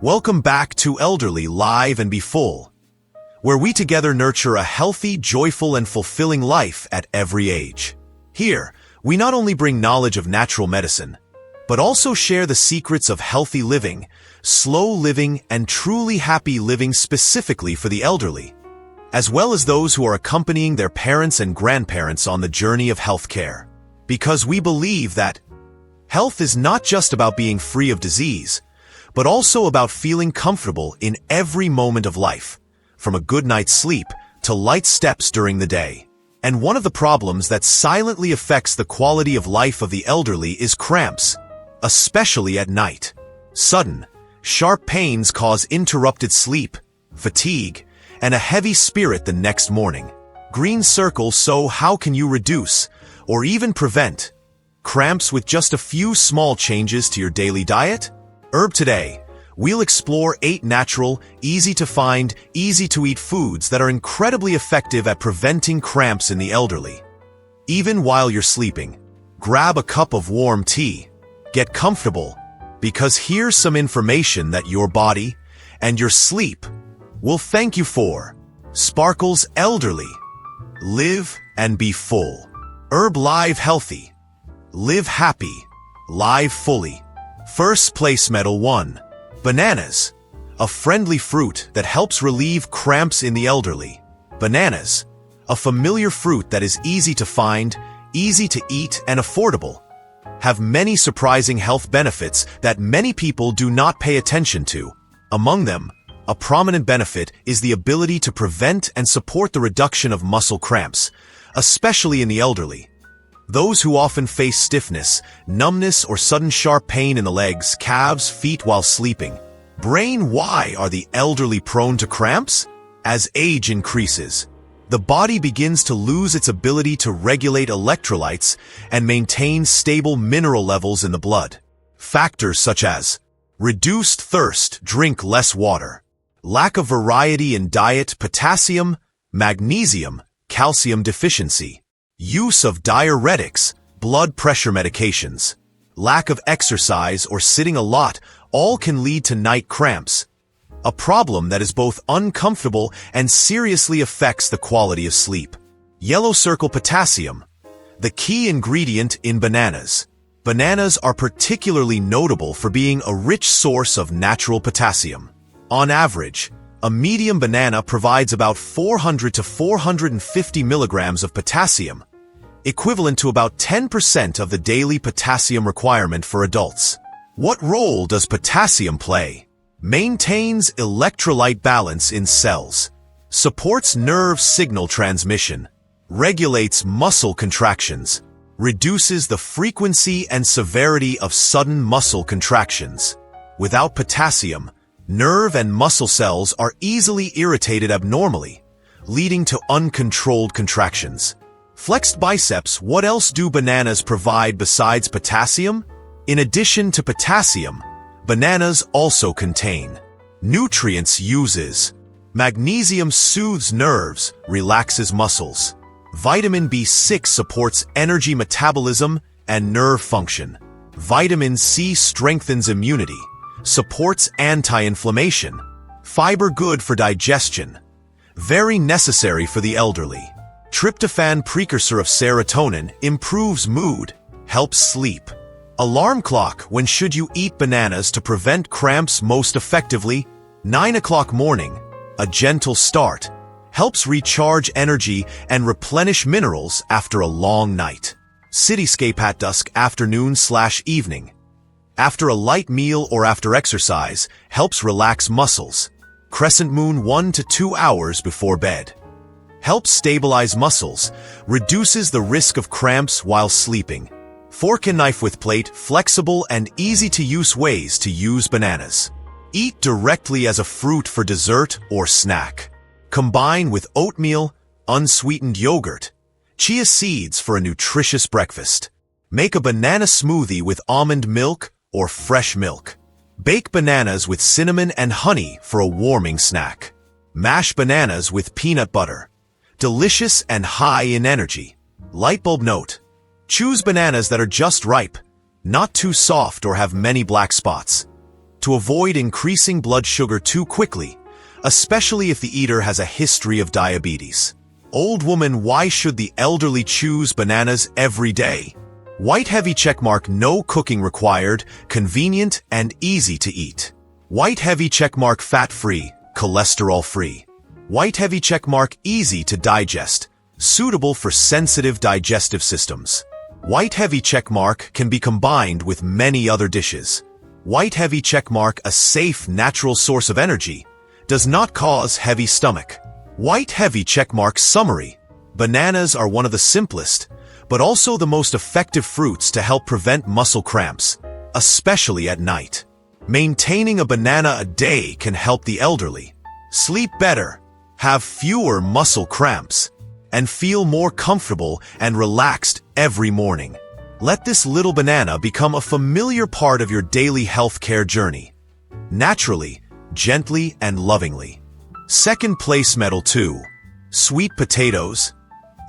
Welcome back to Elderly Live and Be Full, where we together nurture a healthy, joyful, and fulfilling life at every age. Here, we not only bring knowledge of natural medicine, but also share the secrets of healthy living, slow living, and truly happy living specifically for the elderly, as well as those who are accompanying their parents and grandparents on the journey of healthcare. Because we believe that health is not just about being free of disease, but also about feeling comfortable in every moment of life, from a good night's sleep to light steps during the day. And one of the problems that silently affects the quality of life of the elderly is cramps, especially at night. Sudden, sharp pains cause interrupted sleep, fatigue, and a heavy spirit the next morning. Green circle. So how can you reduce, or even prevent, cramps with just a few small changes to your daily diet? Today, we'll explore 8 natural, easy-to-find, easy-to-eat foods that are incredibly effective at preventing cramps in the elderly. Even while you're sleeping, grab a cup of warm tea, get comfortable, because here's some information that your body and your sleep will thank you for. Sparkles Elderly. Live and be full. Live healthy. Live happy. Live fully. First place medal 1. Bananas. A friendly fruit that helps relieve cramps in the elderly. Bananas. A familiar fruit that is easy to find, easy to eat, and affordable, have many surprising health benefits that many people do not pay attention to. Among them, a prominent benefit is the ability to prevent and support the reduction of muscle cramps, especially in the elderly. Those who often face stiffness, numbness, or sudden sharp pain in the legs, calves, feet while sleeping. Brain. Why are the elderly prone to cramps? As age increases, the body begins to lose its ability to regulate electrolytes and maintain stable mineral levels in the blood. Factors such as reduced thirst, drink less water, lack of variety in diet, potassium, magnesium, calcium deficiency, use of diuretics, blood pressure medications, lack of exercise or sitting a lot, all can lead to night cramps, a problem that is both uncomfortable and seriously affects the quality of sleep. Yellow circle. Potassium. The key ingredient in bananas. Bananas are particularly notable for being a rich source of natural potassium. On average, a medium banana provides about 400 to 450 milligrams of potassium, equivalent to about 10% of the daily potassium requirement for adults. What role does potassium play? Maintains electrolyte balance in cells, supports nerve signal transmission, regulates muscle contractions, reduces the frequency and severity of sudden muscle contractions. Without potassium, nerve and muscle cells are easily irritated abnormally, leading to uncontrolled contractions. Flexed biceps. What else do bananas provide besides potassium? In addition to potassium, bananas also contain nutrients. Uses magnesium, soothes nerves, relaxes muscles. Vitamin B6 supports energy metabolism and nerve function. Vitamin C strengthens immunity, supports anti-inflammation. Fiber. Good for digestion, very necessary for the elderly. Tryptophan, precursor of serotonin, improves mood, helps sleep. Alarm clock. When should you eat bananas to prevent cramps most effectively? 9 o'clock morning. A gentle start, helps recharge energy and replenish minerals after a long night. Cityscape. At dusk, afternoon/evening. After a light meal or after exercise, helps relax muscles. Crescent moon. 1 to 2 hours before bed. Helps stabilize muscles, reduces the risk of cramps while sleeping. Fork and knife with plate. Flexible and easy-to-use ways to use bananas. Eat directly as a fruit for dessert or snack. Combine with oatmeal, unsweetened yogurt, chia seeds for a nutritious breakfast. Make a banana smoothie with almond milk or fresh milk. Bake bananas with cinnamon and honey for a warming snack. Mash bananas with peanut butter. Delicious and high in energy. Lightbulb note. Choose bananas that are just ripe, not too soft or have many black spots. to avoid increasing blood sugar too quickly, especially if the eater has a history of diabetes. Old woman, why should the elderly choose bananas every day? White heavy checkmark, no cooking required, convenient and easy to eat. White heavy checkmark, fat-free, cholesterol-free. White heavy checkmark, easy to digest, suitable for sensitive digestive systems. White heavy checkmark can be combined with many other dishes. White heavy checkmark, a safe natural source of energy, does not cause heavy stomach. White heavy checkmark summary. Bananas are one of the simplest, but also the most effective fruits to help prevent muscle cramps, especially at night. Maintaining a banana a day can help the elderly sleep better, have fewer muscle cramps, and feel more comfortable and relaxed every morning. Let this little banana become a familiar part of your daily healthcare journey. Naturally, gently and lovingly. Second place, medal 2. Sweet potatoes.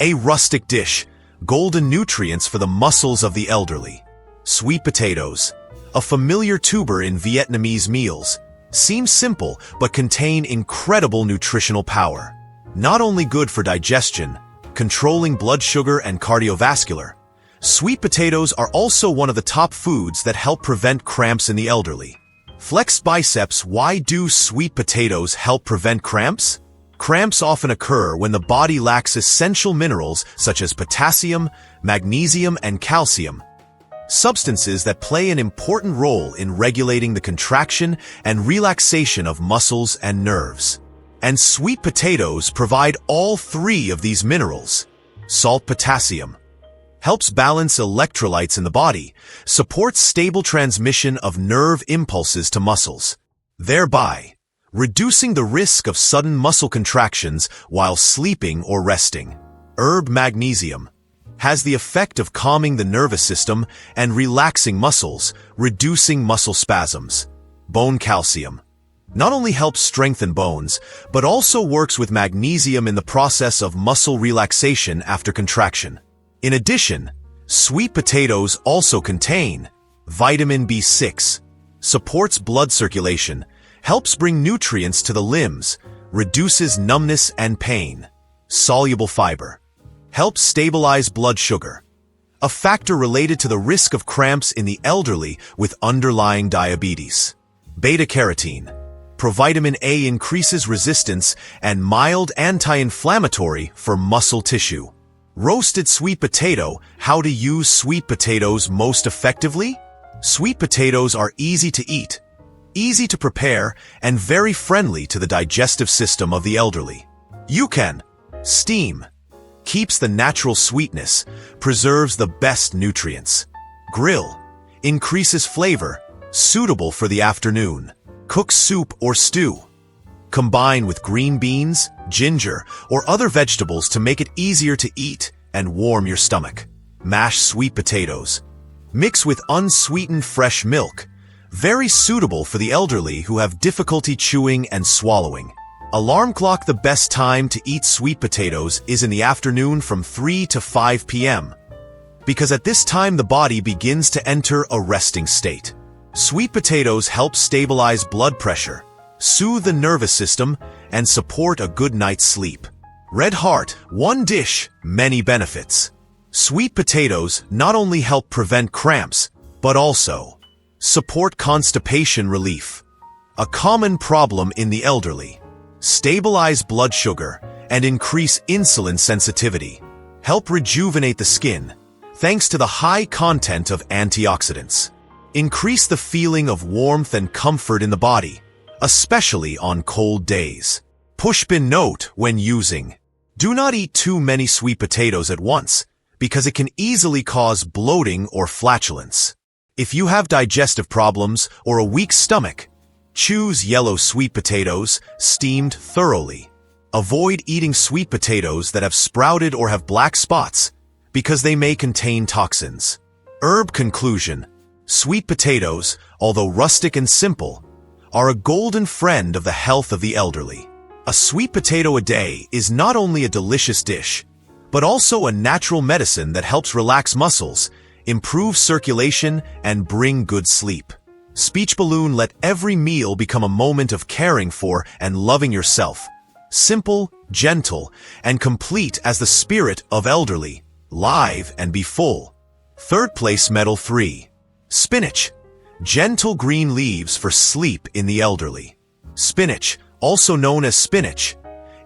A rustic dish, golden nutrients for the muscles of the elderly. Sweet potatoes, a familiar tuber in Vietnamese meals, seem simple but contain incredible nutritional power. Not only good for digestion, controlling blood sugar and cardiovascular, sweet potatoes are also one of the top foods that help prevent cramps in the elderly. Flexed biceps, why do sweet potatoes help prevent cramps? Cramps often occur when the body lacks essential minerals such as potassium, magnesium, and calcium, substances that play an important role in regulating the contraction and relaxation of muscles and nerves. And sweet potatoes provide all three of these minerals. Salt potassium helps balance electrolytes in the body, supports stable transmission of nerve impulses to muscles, thereby reducing the risk of sudden muscle contractions while sleeping or resting. Herb magnesium has the effect of calming the nervous system and relaxing muscles, reducing muscle spasms. Bone calcium not only helps strengthen bones, but also works with magnesium in the process of muscle relaxation after contraction. In addition, sweet potatoes also contain vitamin B6, supports blood circulation, helps bring nutrients to the limbs, reduces numbness and pain. Soluble fiber helps stabilize blood sugar, a factor related to the risk of cramps in the elderly with underlying diabetes. Beta-carotene, provitamin A, increases resistance and mild anti-inflammatory for muscle tissue. Roasted sweet potato, how to use sweet potatoes most effectively? Sweet potatoes are easy to eat, easy to prepare, and very friendly to the digestive system of the elderly. You can steam, keeps the natural sweetness, preserves the best nutrients. Grill, increases flavor, suitable for the afternoon. Cook soup or stew. Combine with green beans, ginger, or other vegetables to make it easier to eat and warm your stomach. Mash sweet potatoes. Mix with unsweetened fresh milk, very suitable for the elderly who have difficulty chewing and swallowing. Alarm clock, the best time to eat sweet potatoes is in the afternoon from 3 to 5 p.m. because at this time the body begins to enter a resting state. Sweet potatoes help stabilize blood pressure, soothe the nervous system, and support a good night's sleep. Red heart, one dish, many benefits. Sweet potatoes not only help prevent cramps, but also support constipation relief, a common problem in the elderly. Stabilize blood sugar and increase insulin sensitivity. Help rejuvenate the skin, thanks to the high content of antioxidants. Increase the feeling of warmth and comfort in the body, especially on cold days. Pushpin note when using. Do not eat too many sweet potatoes at once, because it can easily cause bloating or flatulence. If you have digestive problems or a weak stomach, choose yellow sweet potatoes, steamed thoroughly. Avoid eating sweet potatoes that have sprouted or have black spots, because they may contain toxins. Herb conclusion. Sweet potatoes, although rustic and simple, are a golden friend of the health of the elderly. A sweet potato a day is not only a delicious dish, but also a natural medicine that helps relax muscles, improve circulation, and bring good sleep. Speech balloon, let every meal become a moment of caring for and loving yourself. Simple, gentle, and complete as the spirit of elderly. Live and be full. Third place medal 3. Spinach. Gentle green leaves for sleep in the elderly. Spinach, also known as spinach,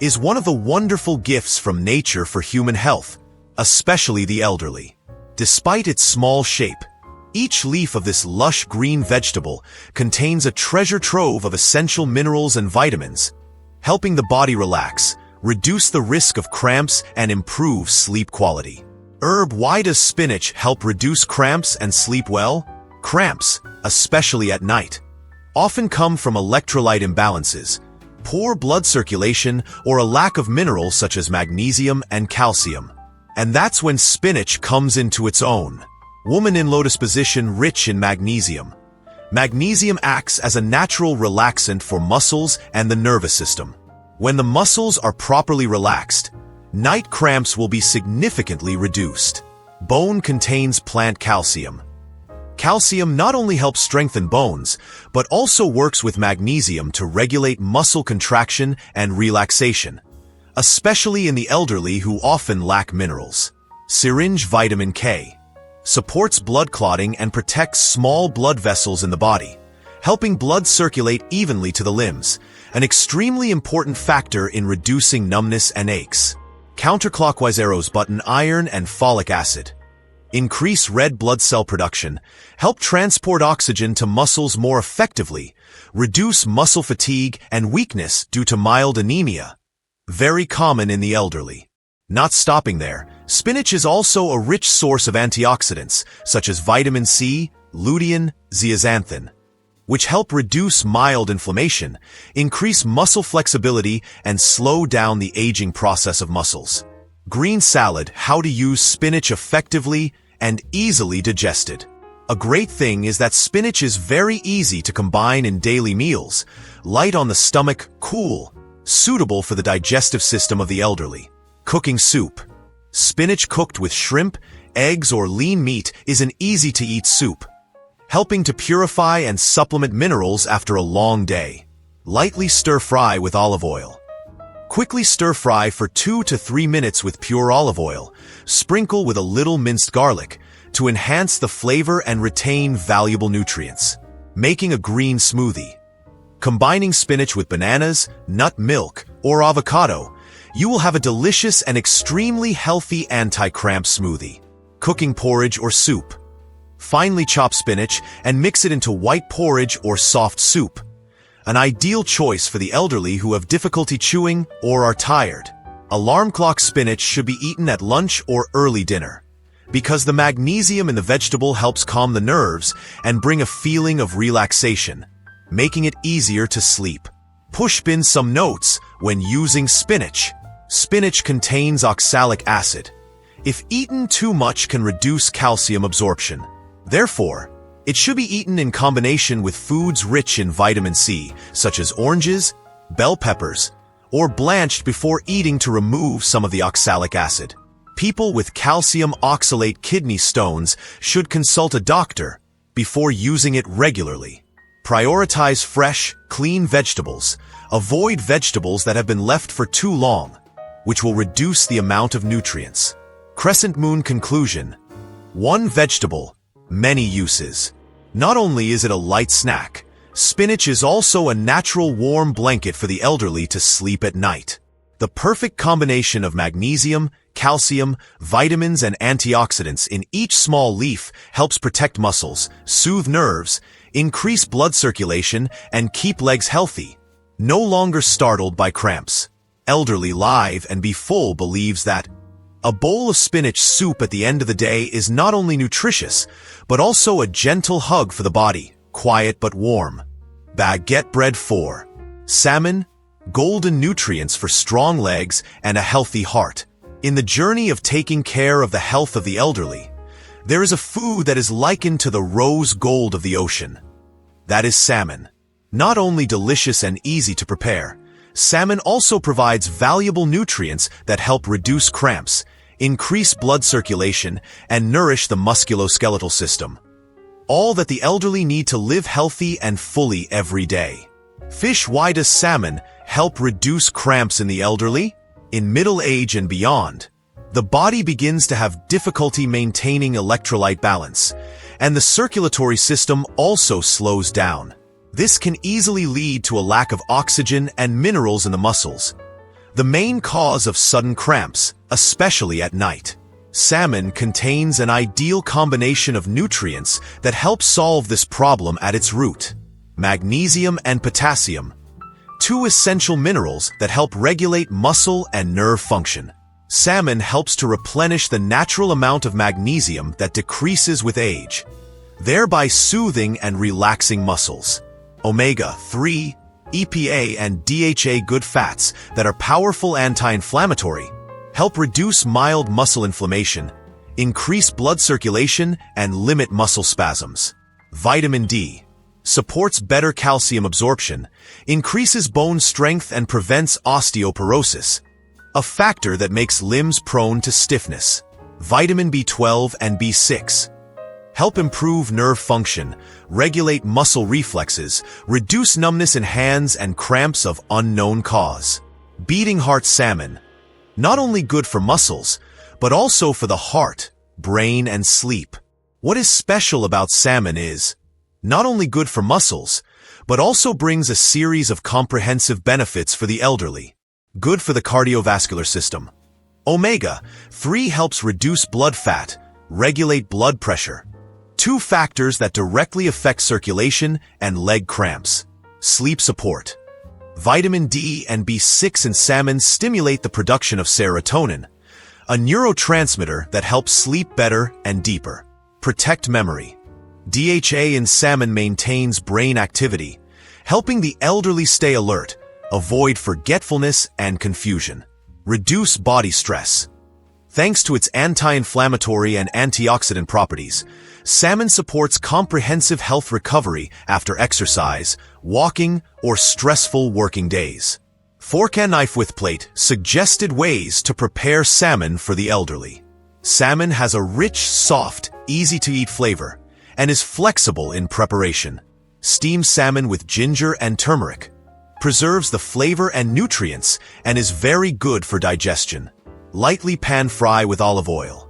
is one of the wonderful gifts from nature for human health, especially the elderly. Despite its small shape, each leaf of this lush green vegetable contains a treasure trove of essential minerals and vitamins, helping the body relax, reduce the risk of cramps, and improve sleep quality. Why does spinach help reduce cramps and sleep well? Cramps, especially at night, often come from electrolyte imbalances, poor blood circulation, or a lack of minerals such as magnesium and calcium. And that's when spinach comes into its own. Woman in lotus position, rich in magnesium. Magnesium acts as a natural relaxant for muscles and the nervous system. When the muscles are properly relaxed, night cramps will be significantly reduced. Bone contains plant calcium. Calcium not only helps strengthen bones, but also works with magnesium to regulate muscle contraction and relaxation, especially in the elderly who often lack minerals. Syringe vitamin K supports blood clotting and protects small blood vessels in the body, helping blood circulate evenly to the limbs, an extremely important factor in reducing numbness and aches. Counterclockwise arrows button, iron and folic acid. Increase red blood cell production, help transport oxygen to muscles more effectively, reduce muscle fatigue and weakness due to mild anemia. Very common in the elderly. Not stopping there, spinach is also a rich source of antioxidants, such as vitamin C, lutein, zeaxanthin, which help reduce mild inflammation, increase muscle flexibility, and slow down the aging process of muscles. Green salad, how to use spinach effectively and easily digested. A great thing is that spinach is very easy to combine in daily meals, light on the stomach, cool, suitable for the digestive system of the elderly. Cooking soup. Spinach cooked with shrimp, eggs, or lean meat is an easy-to-eat soup, helping to purify and supplement minerals after a long day. Lightly stir-fry with olive oil. Quickly stir-fry for 2 to 3 minutes with pure olive oil. Sprinkle with a little minced garlic to enhance the flavor and retain valuable nutrients. Making a green smoothie. Combining spinach with bananas, nut milk, or avocado, you will have a delicious and extremely healthy anti-cramp smoothie. Cooking porridge or soup. Finely chop spinach and mix it into white porridge or soft soup. An ideal choice for the elderly who have difficulty chewing or are tired. Alarm clock spinach should be eaten at lunch or early dinner, because the magnesium in the vegetable helps calm the nerves and bring a feeling of relaxation, making it easier to sleep. Push bin some notes when using spinach. Spinach contains oxalic acid. If eaten too much, can reduce calcium absorption. Therefore, it should be eaten in combination with foods rich in vitamin C, such as oranges, bell peppers, or blanched before eating to remove some of the oxalic acid. People with calcium oxalate kidney stones should consult a doctor before using it regularly. Prioritize fresh, clean vegetables. Avoid vegetables that have been left for too long, which will reduce the amount of nutrients. Crescent moon conclusion. One vegetable, many uses. Not only is it a light snack, spinach is also a natural warm blanket for the elderly to sleep at night. The perfect combination of magnesium, calcium, vitamins, and antioxidants in each small leaf helps protect muscles, soothe nerves, increase blood circulation, and keep legs healthy. No longer startled by cramps. Elderly Live and Be Full believes that a bowl of spinach soup at the end of the day is not only nutritious, but also a gentle hug for the body, quiet but warm. Baguette bread 4. Salmon, golden nutrients for strong legs and a healthy heart. In the journey of taking care of the health of the elderly, there is a food that is likened to the rose gold of the ocean. That is salmon. Not only delicious and easy to prepare, salmon also provides valuable nutrients that help reduce cramps, increase blood circulation, and nourish the musculoskeletal system. all that the elderly need to live healthy and fully every day. Fish. Why does salmon help reduce cramps in the elderly? In middle age and beyond, the body begins to have difficulty maintaining electrolyte balance, and the circulatory system also slows down. This can easily lead to a lack of oxygen and minerals in the muscles, the main cause of sudden cramps, especially at night. Salmon contains an ideal combination of nutrients that help solve this problem at its root. Magnesium and potassium, two essential minerals that help regulate muscle and nerve function. Salmon helps to replenish the natural amount of magnesium that decreases with age, thereby soothing and relaxing muscles. Omega-3, EPA, and DHA, good fats that are powerful anti-inflammatory, help reduce mild muscle inflammation, increase blood circulation, and limit muscle spasms. Vitamin D supports better calcium absorption, increases bone strength, and prevents osteoporosis, a factor that makes limbs prone to stiffness. Vitamin B12 and B6 help improve nerve function, regulate muscle reflexes, reduce numbness in hands and cramps of unknown cause. Beating heart. Salmon, not only good for muscles, but also for the heart, brain, and sleep. What is special about salmon is not only good for muscles, but also brings a series of comprehensive benefits for the elderly. Good for the cardiovascular system. Omega-3 helps reduce blood fat, regulate blood pressure, two factors that directly affect circulation and leg cramps. Sleep support. Vitamin D and B6 in salmon stimulate the production of serotonin, a neurotransmitter that helps sleep better and deeper. Protect memory. DHA in salmon maintains brain activity, helping the elderly stay alert, avoid forgetfulness and confusion. Reduce body stress. Thanks to its anti-inflammatory and antioxidant properties, salmon supports comprehensive health recovery after exercise, walking, or stressful working days. Fork and knife with plate. Suggested ways to prepare salmon for the elderly. Salmon has a rich, soft, easy-to-eat flavor and is flexible in preparation. Steam salmon with ginger and turmeric preserves the flavor and nutrients and is very good for digestion. Lightly pan fry with olive oil.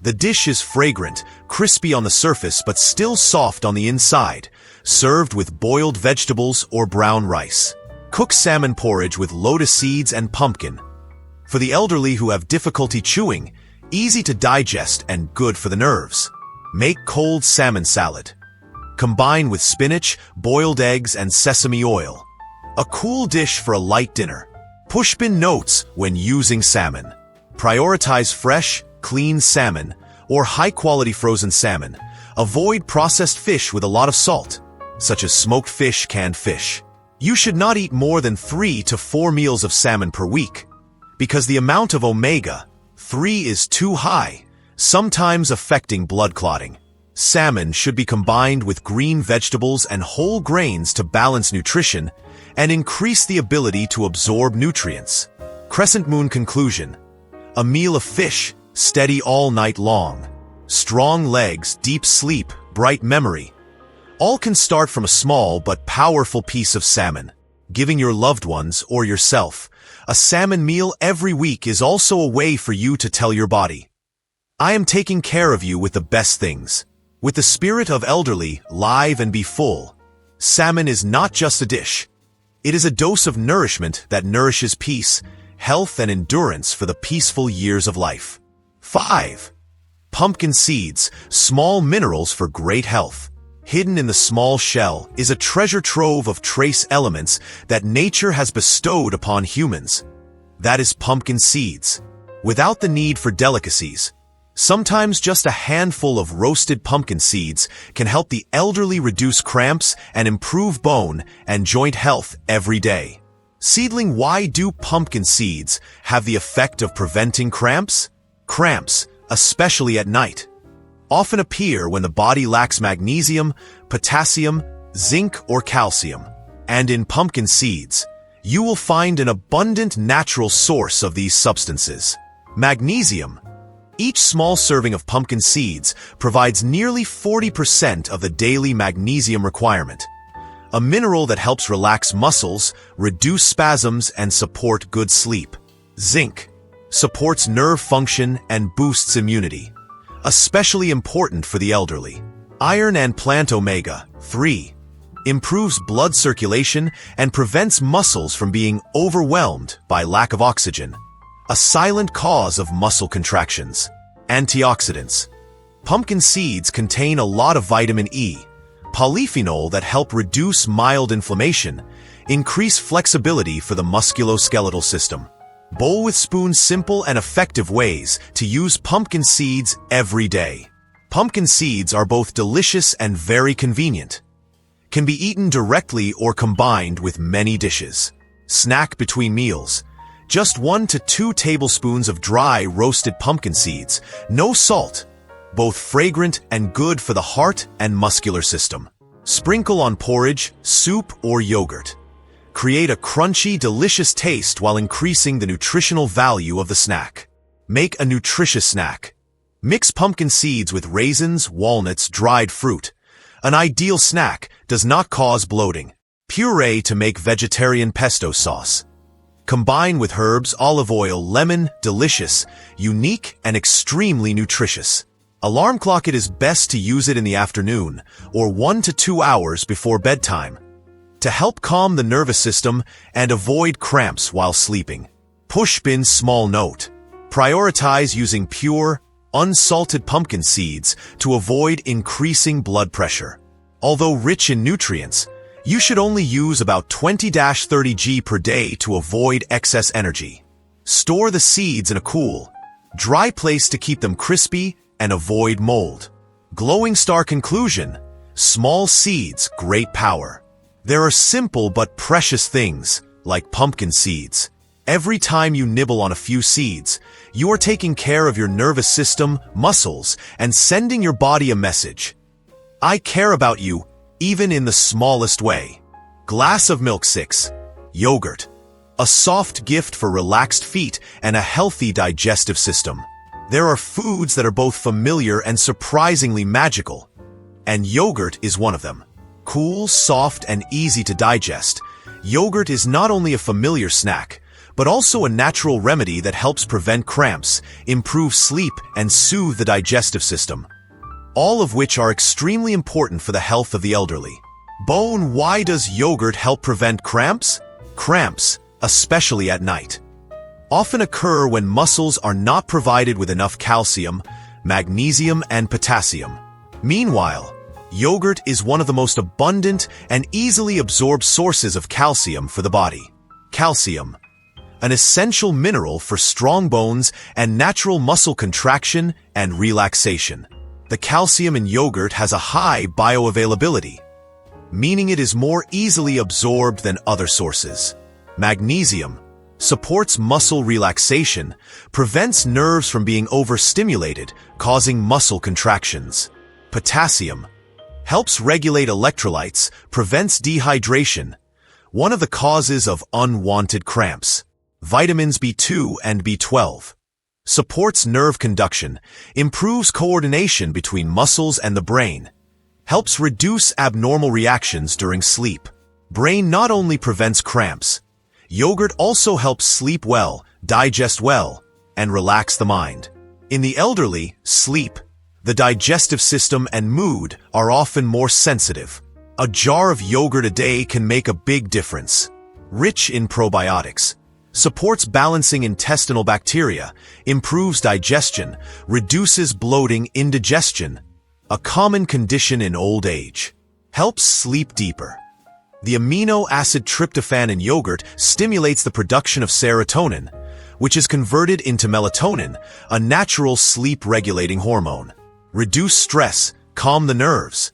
The dish is fragrant, crispy on the surface but still soft on the inside, served with boiled vegetables or brown rice. Cook salmon porridge with lotus seeds and pumpkin. For the elderly who have difficulty chewing, easy to digest and good for the nerves. Make cold salmon salad. Combine with spinach, boiled eggs, and sesame oil. A cool dish for a light dinner. Pushpin notes when using salmon. Prioritize fresh, clean salmon or high-quality frozen salmon. Avoid processed fish with a lot of salt, such as smoked fish, canned fish. You should not eat more than 3 to 4 meals of salmon per week, because the amount of omega-3 is too high, sometimes affecting blood clotting. Salmon should be combined with green vegetables and whole grains to balance nutrition and increase the ability to absorb nutrients. Crescent moon conclusion. A meal of fish, steady all night long. Strong legs, deep sleep, bright memory. All can start from a small but powerful piece of salmon. Giving your loved ones or yourself a salmon meal every week is also a way for you to tell your body, I am taking care of you with the best things. With the spirit of elderly, live and be full, salmon is not just a dish. It is a dose of nourishment that nourishes peace, health, and endurance for the peaceful years of life. 5. Pumpkin seeds, small minerals for great health. Hidden in the small shell is a treasure trove of trace elements that nature has bestowed upon humans. That is pumpkin seeds. Without the need for delicacies, sometimes just a handful of roasted pumpkin seeds can help the elderly reduce cramps and improve bone and joint health every day. Seedling. Why do pumpkin seeds have the effect of preventing cramps? Cramps, especially at night, often appear when the body lacks magnesium, potassium, zinc, or calcium. And in pumpkin seeds, you will find an abundant natural source of these substances. Magnesium, Each small serving of pumpkin seeds provides nearly 40% of the daily magnesium requirement, a mineral that helps relax muscles, reduce spasms, and support good sleep. Zinc supports nerve function and boosts immunity, especially important for the elderly. Iron and plant omega-3 improves blood circulation and prevents muscles from being overwhelmed by lack of oxygen, a silent cause of muscle contractions. Antioxidants. Pumpkin seeds contain a lot of vitamin E, polyphenol that help reduce mild inflammation, increase flexibility for the musculoskeletal system. Bowl with spoon. Simple and effective ways to use pumpkin seeds every day. Pumpkin seeds are both delicious and very convenient. Can be eaten directly or combined with many dishes. Snack between meals. Just 1 to 2 tablespoons of dry roasted pumpkin seeds, no salt, both fragrant and good for the heart and muscular system. Sprinkle on porridge, soup, or yogurt. Create a crunchy, delicious taste while increasing the nutritional value of the snack. Make a nutritious snack. Mix pumpkin seeds with raisins, walnuts, dried fruit. An ideal snack, does not cause bloating. Puree to make vegetarian pesto sauce. Combine with herbs, olive oil, lemon. Delicious, unique, and extremely nutritious. Alarm clock. It is best to use it in the afternoon or 1 to 2 hours before bedtime to help calm the nervous system and avoid cramps while sleeping. Push bin. Small note. Prioritize using pure, unsalted pumpkin seeds to avoid increasing blood pressure. Although rich in nutrients, you should only use about 20-30 g per day to avoid excess energy. Store the seeds in a cool, dry place to keep them crispy and avoid mold. Glowing star. Conclusion. Small seeds, great power. There are simple but precious things, like pumpkin seeds. Every time you nibble on a few seeds, you are taking care of your nervous system, muscles, and sending your body a message. I care about you, even in the smallest way. Glass of milk. 6. Yogurt. A soft gift for relaxed feet and a healthy digestive system. There are foods that are both familiar and surprisingly magical, and yogurt is one of them. Cool, soft, and easy to digest, yogurt is not only a familiar snack, but also a natural remedy that helps prevent cramps, improve sleep, and soothe the digestive system, all of which are extremely important for the health of the elderly. Bone. Why does yogurt help prevent cramps? Cramps, especially at night, often occur when muscles are not provided with enough calcium, magnesium, and potassium. Meanwhile, yogurt is one of the most abundant and easily absorbed sources of calcium for the body. Calcium, an essential mineral for strong bones and natural muscle contraction and relaxation. The calcium in yogurt has a high bioavailability, meaning it is more easily absorbed than other sources. Magnesium supports muscle relaxation, prevents nerves from being overstimulated, causing muscle contractions. Potassium helps regulate electrolytes, prevents dehydration, one of the causes of unwanted cramps. Vitamins B2 and B12 supports nerve conduction, improves coordination between muscles and the brain, helps reduce abnormal reactions during sleep. Brain. Not only prevents cramps, yogurt also helps sleep well, digest well, and relax the mind. In the elderly, sleep, the digestive system, and mood are often more sensitive. A jar of yogurt a day can make a big difference. Rich in probiotics, supports balancing intestinal bacteria, improves digestion, reduces bloating, indigestion, a common condition in old age, helps sleep deeper. The amino acid tryptophan in yogurt stimulates the production of serotonin, which is converted into melatonin, a natural sleep-regulating hormone. Reduce stress, calm the nerves.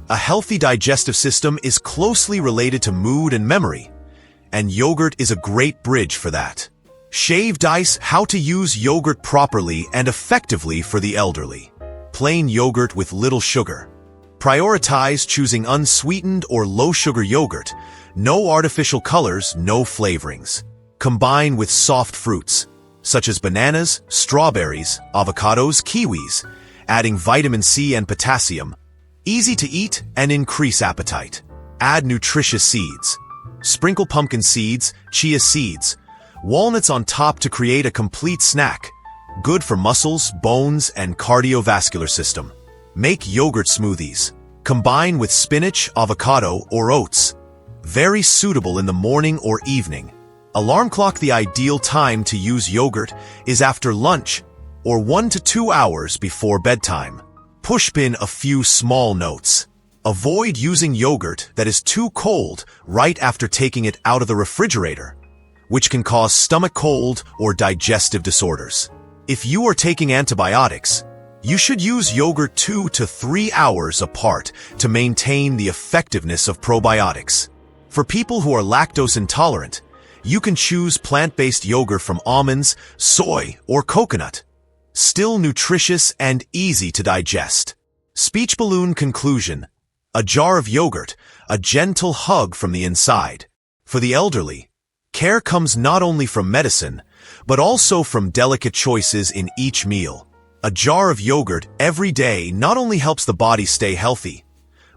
A healthy digestive system is closely related to mood and memory, and yogurt is a great bridge for that. Shaved ice. How to use yogurt properly and effectively for the elderly. Plain yogurt with little sugar. Prioritize choosing unsweetened or low-sugar yogurt. No artificial colors, no flavorings. Combine with soft fruits. such as bananas, strawberries, avocados, kiwis, adding vitamin C and potassium. Easy to eat and increase appetite. Add nutritious seeds. Sprinkle pumpkin seeds, chia seeds, walnuts on top to create a complete snack. Good for muscles, bones, and cardiovascular system. Make yogurt smoothies. Combine with spinach, avocado, or oats. Very suitable in the morning or evening. Alarm clock. The ideal time to use yogurt is after lunch or 1 to 2 hours before bedtime. Pushpin. A few small notes. Avoid using yogurt that is too cold right after taking it out of the refrigerator, which can cause stomach cold or digestive disorders. If you are taking antibiotics, you should use yogurt 2 to 3 hours apart to maintain the effectiveness of probiotics. For people who are lactose intolerant, you can choose plant-based yogurt from almonds, soy, or coconut. Still nutritious and easy to digest. Speech balloon. Conclusion. A jar of yogurt, a gentle hug from the inside. For the elderly, care comes not only from medicine, but also from delicate choices in each meal. A jar of yogurt every day not only helps the body stay healthy,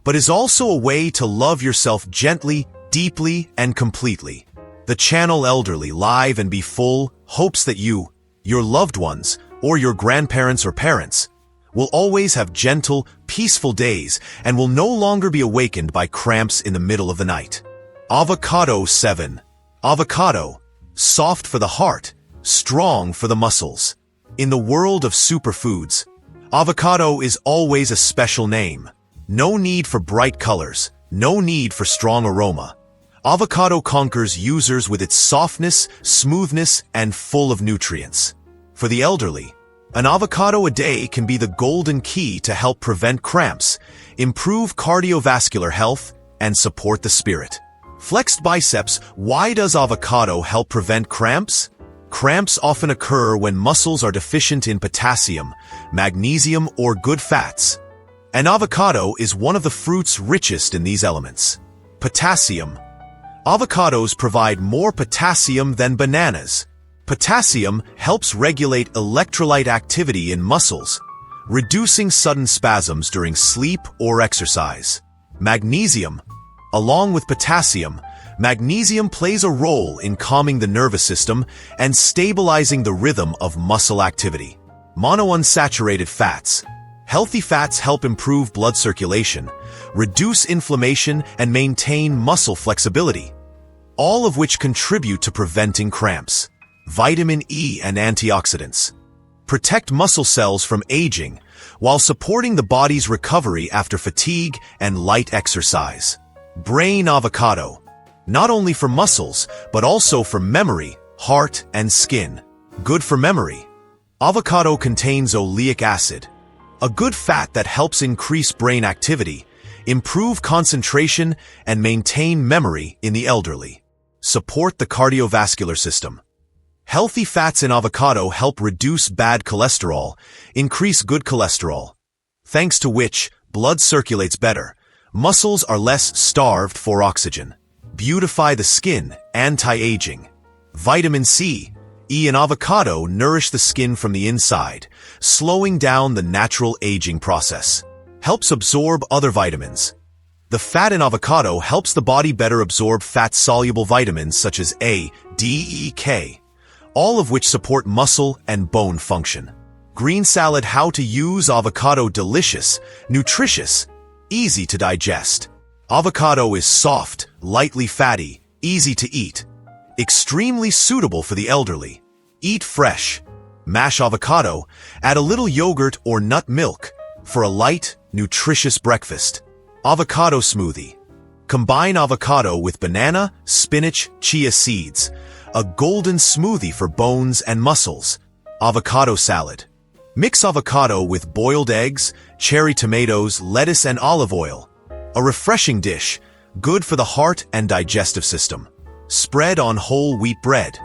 but is also a way to love yourself gently, deeply, and completely. The channel Elderly Live and Be Full hopes that you, your loved ones, or your grandparents or parents will always have gentle, peaceful days and will no longer be awakened by cramps in the middle of the night. Avocado 7. Avocado, soft for the heart, strong for the muscles. In the world of superfoods, avocado is always a special name. No need for bright colors, no need for strong aroma. Avocado conquers users with its softness, smoothness, and full of nutrients. For the elderly, an avocado a day can be the golden key to help prevent cramps, improve cardiovascular health, and support the spirit. Flexed biceps. Why does avocado help prevent cramps? Cramps often occur when muscles are deficient in potassium, magnesium, or good fats. An avocado is one of the fruits richest in these elements. Potassium. Avocados provide more potassium than bananas. Potassium helps regulate electrolyte activity in muscles, reducing sudden spasms during sleep or exercise. Magnesium. Along with potassium, magnesium plays a role in calming the nervous system and stabilizing the rhythm of muscle activity. Monounsaturated fats. Healthy fats help improve blood circulation, reduce inflammation, and maintain muscle flexibility, all of which contribute to preventing cramps. Vitamin E and antioxidants. Protect muscle cells from aging while supporting the body's recovery after fatigue and light exercise. Brain. Avocado. Not only for muscles, but also for memory, heart, and skin. Good for memory. Avocado contains oleic acid, a good fat that helps increase brain activity, improve concentration, and maintain memory in the elderly. Support the cardiovascular system. Healthy fats in avocado help reduce bad cholesterol, increase good cholesterol, thanks to which blood circulates better, muscles are less starved for oxygen. Beautify the skin, anti-aging. Vitamin C, E and avocado nourish the skin from the inside, slowing down the natural aging process. Helps absorb other vitamins. The fat in avocado helps the body better absorb fat-soluble vitamins such as A, D, E, K, all of which support muscle and bone function. Green salad. How to use avocado. Delicious, nutritious, easy to digest. Avocado is soft, lightly fatty, easy to eat. Extremely suitable for the elderly. Eat fresh. Mash avocado, add a little yogurt or nut milk for a light, nutritious breakfast. Avocado smoothie. Combine avocado with banana, spinach, chia seeds. A golden smoothie for bones and muscles. Avocado salad. Mix avocado with boiled eggs, cherry tomatoes, lettuce, and olive oil. A refreshing dish, good for the heart and digestive system. Spread on whole wheat bread.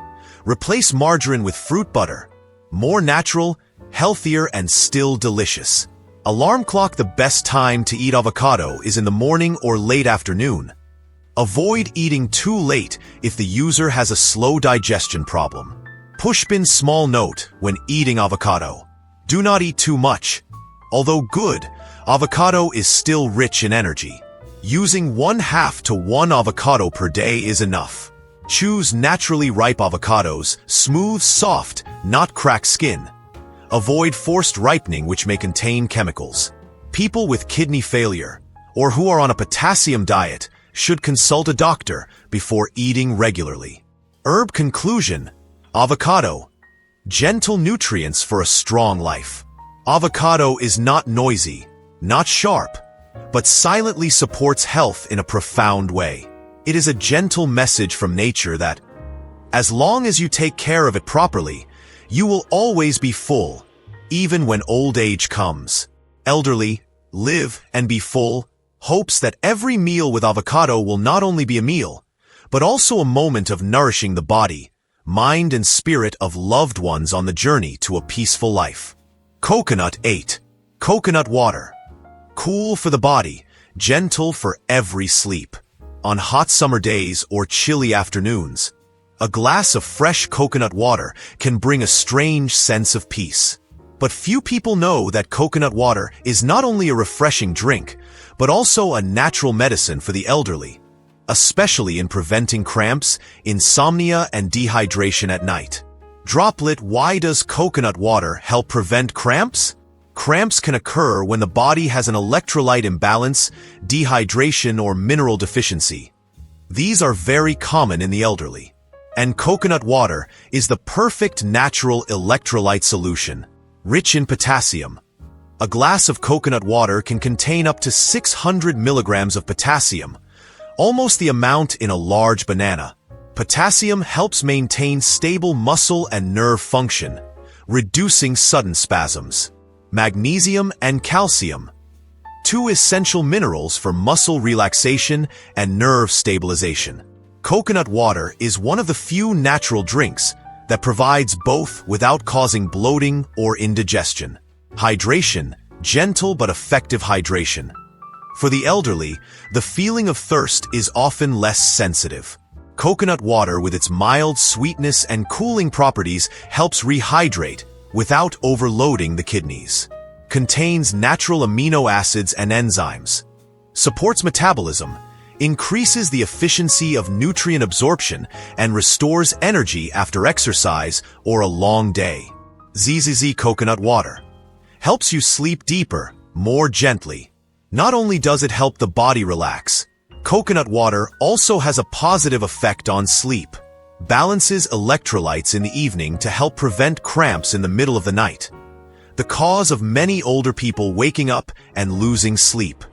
Replace margarine with fruit butter. More natural, healthier, and still delicious. Alarm clock. The best time to eat avocado is in the morning or late afternoon. Avoid eating too late if the user has a slow digestion problem. Pushpin small note when eating avocado. Do not eat too much. Although good, avocado is still rich in energy. Using 1/2 to 1 avocado per day is enough. Choose naturally ripe avocados, smooth, soft, not cracked skin. Avoid forced ripening, which may contain chemicals. People with kidney failure or who are on a potassium diet should consult a doctor before eating regularly. Herb conclusion: avocado. Gentle nutrients for a strong life. Avocado is not noisy, not sharp, but silently supports health in a profound way. It is a gentle message from nature that, as long as you take care of it properly, you will always be full, even when old age comes. Elderly, live and be full, hopes that every meal with avocado will not only be a meal, but also a moment of nourishing the body, mind and spirit of loved ones on the journey to a peaceful life. Coconut 8. Coconut water. Cool for the body, gentle for every sleep. On hot summer days or chilly afternoons, a glass of fresh coconut water can bring a strange sense of peace. But few people know that coconut water is not only a refreshing drink, but also a natural medicine for the elderly, especially in preventing cramps, insomnia, and dehydration at night. Droplet: why does coconut water help prevent cramps? Cramps can occur when the body has an electrolyte imbalance, dehydration, or mineral deficiency. These are very common in the elderly, and coconut water is the perfect natural electrolyte solution, rich in potassium. A glass of coconut water can contain up to 600 milligrams of potassium, almost the amount in a large banana. Potassium helps maintain stable muscle and nerve function, reducing sudden spasms. Magnesium and calcium, 2 essential minerals for muscle relaxation and nerve stabilization. Coconut water is one of the few natural drinks that provides both without causing bloating or indigestion. Hydration: gentle but effective hydration. For the elderly, the feeling of thirst is often less sensitive. Coconut water, with its mild sweetness and cooling properties, helps rehydrate without overloading the kidneys. Contains natural amino acids and enzymes. Supports metabolism, increases the efficiency of nutrient absorption, and restores energy after exercise or a long day. ZZZ coconut water. Helps you sleep deeper, more gently. Not only does it help the body relax, coconut water also has a positive effect on sleep. Balances electrolytes in the evening to help prevent cramps in the middle of the night, the cause of many older people waking up and losing sleep.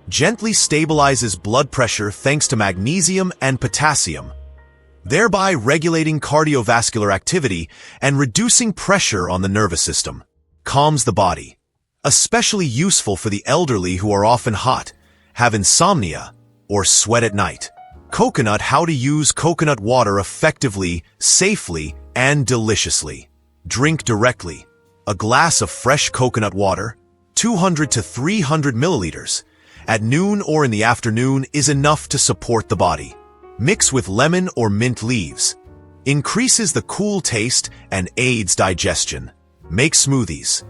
Gently stabilizes blood pressure thanks to magnesium and potassium, thereby regulating cardiovascular activity and reducing pressure on the nervous system. Calms the body. Especially useful for the elderly who are often hot, have insomnia, or sweat at night. Coconut: how to use coconut water effectively, safely, and deliciously. Drink directly. A glass of fresh coconut water, 200 to 300 milliliters, at noon or in the afternoon is enough to support the body. Mix with lemon or mint leaves. Increases the cool taste and aids digestion. Make smoothies.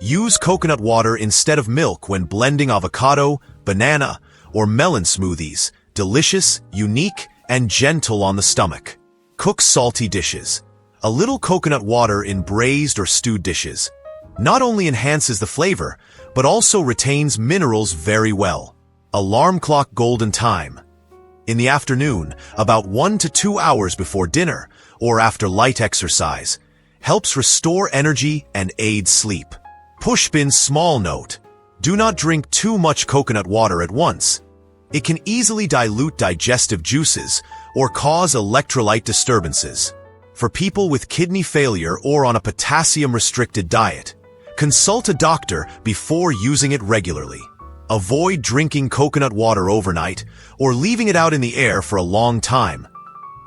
Use coconut water instead of milk when blending avocado, banana, or melon smoothies. Delicious, unique, and gentle on the stomach. Cook salty dishes. A little coconut water in braised or stewed dishes not only enhances the flavor, but also retains minerals very well. Alarm clock golden time. In the afternoon, about 1 to 2 hours before dinner or after light exercise, helps restore energy and aid sleep. Pushpin small note: do not drink too much coconut water at once. It can easily dilute digestive juices or cause electrolyte disturbances. For people with kidney failure or on a potassium-restricted diet, consult a doctor before using it regularly. Avoid drinking coconut water overnight or leaving it out in the air for a long time.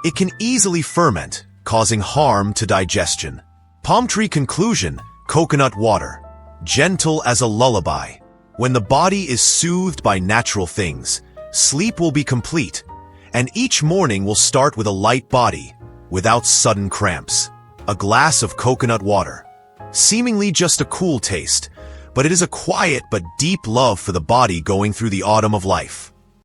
It can easily ferment, causing harm to digestion. Palm tree conclusion: coconut water. Gentle as a lullaby. When the body is soothed by natural things, sleep will be complete, and each morning will start with a light body, without sudden cramps. a glass of coconut water. Seemingly just a cool taste, but it is a quiet but deep love for the body going through the autumn of life.